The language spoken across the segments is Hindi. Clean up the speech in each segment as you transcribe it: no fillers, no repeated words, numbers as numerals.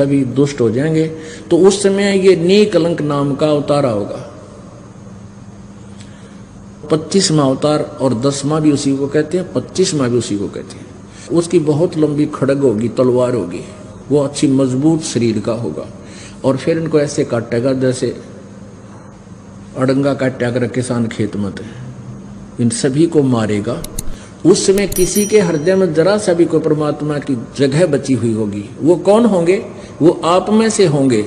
सभी दुष्ट हो जाएंगे। तो उस समय ये नीकलंक नाम का अवतार होगा। 25वां अवतार और 10वां भी उसी को कहते हैं, 25वां भी उसी को कहते हैं। उसकी बहुत लंबी खड़ग होगी, तलवार होगी, वो अच्छी मजबूत शरीर का होगा और फिर इनको ऐसे काटेगा जैसे अड़ंगा काटा कर किसान खेत में, इन सभी को मारेगा। उस समय किसी के हृदय में जरा सा भी कोई परमात्मा की जगह बची हुई होगी। वो कौन होंगे? वो आप में से होंगे,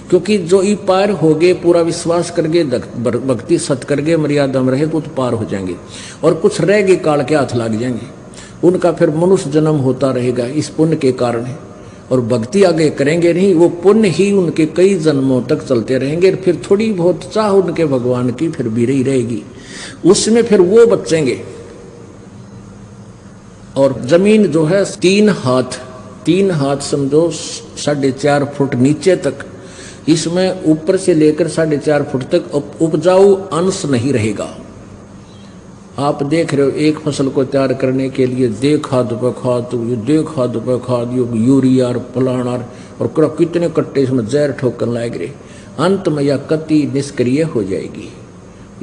क्योंकि जो ई पार हो गए, पूरा विश्वास करके भक्ति सत करके मर्यादा में रहे तो पार हो जाएंगे। और कुछ रह गए काल के हाथ लग जाएंगे, उनका फिर मनुष्य जन्म होता रहेगा इस पुण्य के कारण। और भक्ति आगे करेंगे नहीं, वो पुण्य ही उनके कई जन्मों तक चलते रहेंगे। फिर थोड़ी बहुत चाह उनके भगवान की फिर भी रही रहेगी, उसमें फिर वो बचेंगे। और जमीन जो है 3 हाथ समझो 4.5 फुट नीचे तक, इसमें ऊपर से लेकर 4.5 फुट तक उपजाऊ अंश नहीं रहेगा। आप देख रहे हो एक फसल को तैयार करने के लिए दे खाद पे खाद, यूरिया और फलाना और कितने कट्टे इसमें जहर ठोकर लाए गए। अंत में यह कति निष्क्रिय हो जाएगी,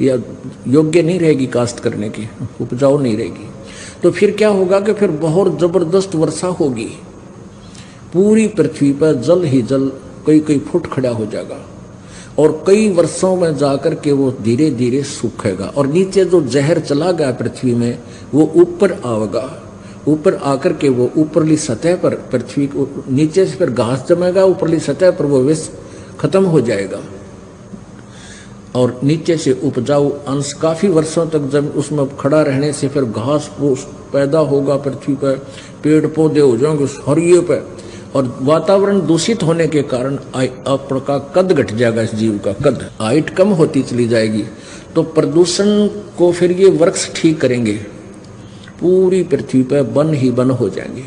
यह योग्य नहीं रहेगी काश्त करने की, उपजाऊ नहीं रहेगी। तो फिर क्या होगा कि फिर बहुत जबरदस्त वर्षा होगी, पूरी पृथ्वी पर जल ही जल कई फुट खड़ा हो जाएगा और कई वर्षों में जाकर के वो धीरे धीरे सूखेगा। और नीचे जो जहर चला गया पृथ्वी में वो ऊपर आएगा, ऊपर आकर के वो ऊपरली सतह पर पृथ्वी को नीचे से फिर घास जमेगा, ऊपरली सतह पर वो विष खत्म हो जाएगा और नीचे से उपजाऊ अंश काफी वर्षों तक जब उसमें खड़ा रहने से फिर घास फूस पैदा होगा पृथ्वी पर, पेड़ पौधे हो जाएंगे हरिये पे। और वातावरण दूषित होने के कारण आपका कद घट जाएगा, इस जीव का कद हाइट कम होती चली जाएगी। तो प्रदूषण को फिर ये वृक्ष ठीक करेंगे, पूरी पृथ्वी पर वन ही वन हो जाएंगे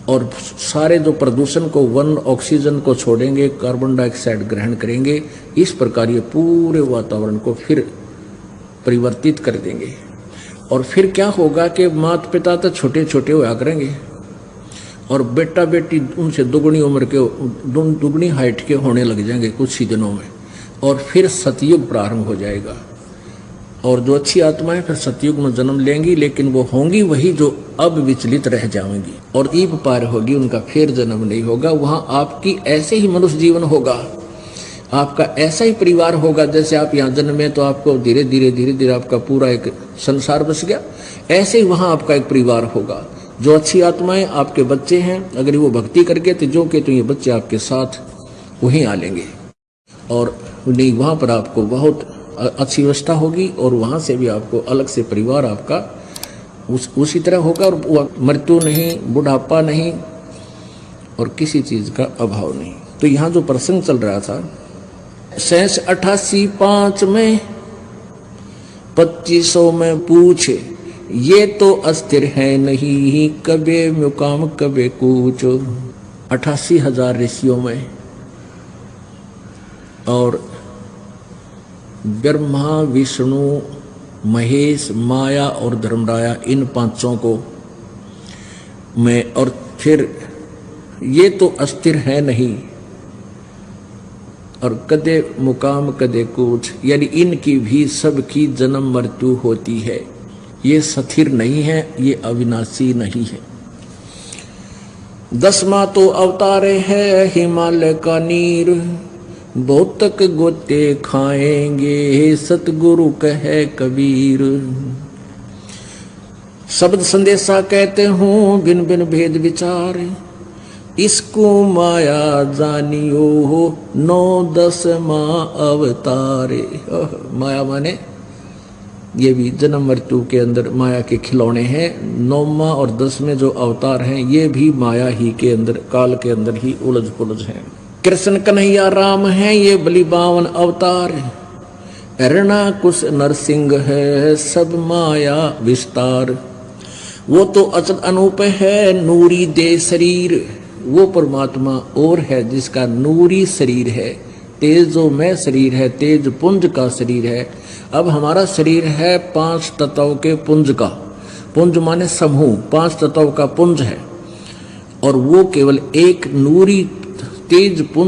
और सारे जो प्रदूषण को वन ऑक्सीजन को छोड़ेंगे, कार्बन डाइऑक्साइड ग्रहण करेंगे। इस प्रकार ये पूरे वातावरण को फिर परिवर्तित कर देंगे। और फिर क्या होगा कि माता पिता तो छोटे छोटे हुआ करेंगे और बेटा बेटी उनसे दुगनी उम्र के, दुगनी हाइट के होने लग जाएंगे कुछ ही दिनों में। और फिर सतयुग प्रारंभ हो जाएगा और जो अच्छी आत्माएं फिर सतयुग में जन्म लेंगी, लेकिन वो होंगी वही जो अब विचलित रह जाएंगी और ईप पार होगी, उनका फिर जन्म नहीं होगा। वहां आपकी ऐसे ही मनुष्य जीवन होगा, आपका ऐसा ही परिवार होगा। जैसे आप यहाँ जन्मे तो आपको धीरे धीरे आपका पूरा एक संसार बस गया, ऐसे ही वहां आपका एक परिवार होगा। जो अच्छी आत्माएं आपके बच्चे हैं, अगर वो भक्ति करके तो जो के तो ये बच्चे आपके साथ वहीं आ लेंगे और नहीं वहां पर आपको बहुत अच्छी व्यवस्था होगी और वहां से भी आपको अलग से परिवार आपका उसी तरह होगा और मृत्यु नहीं, बुढ़ापा नहीं और किसी चीज का अभाव नहीं। तो यहाँ जो प्रसंग चल रहा था 88 में 2500 में पूछे, ये तो अस्थिर है नहीं, कबे मुकाम कबे कूच। 88,000 ऋषियों में और ब्रह्मा विष्णु महेश माया और धर्मराया इन 5 को में, और फिर ये तो अस्थिर है नहीं और कदे मुकाम कदे कूच, यानी इनकी भी सबकी जन्म मृत्यु होती है। ये स्थिर नहीं है, ये अविनाशी नहीं है। 10वां तो अवतार है हिमालय का नीर, बहुत तक गोते खाएंगे सतगुरु कहे कबीर। शब्द संदेशा कहते हूँ बिन बिन भेद विचार, इसको माया जानियो हो 9-10वां अवतारे। माया माने ये भी जन्म मृत्यु के अंदर माया के खिलौने हैं। 9वां और 10वें जो अवतार हैं ये भी माया ही के अंदर, काल के अंदर ही उलझ पुलझ हैं। कृष्ण कन्हैया राम हैं ये बलि 52 अवतार, हिरणा कुश नरसिंह है सब माया विस्तार। वो तो अचल अनूप है नूरी दे शरीर, वो परमात्मा और है जिसका नूरी शरीर है, तेजोमय शरीर है, तेज पुंज का शरीर है। अब हमारा शरीर है 5 तत्वों के पुंज का, पुंज माने समूह, 5 तत्वों का पुंज है और वो केवल एक नूरी तेज पुंज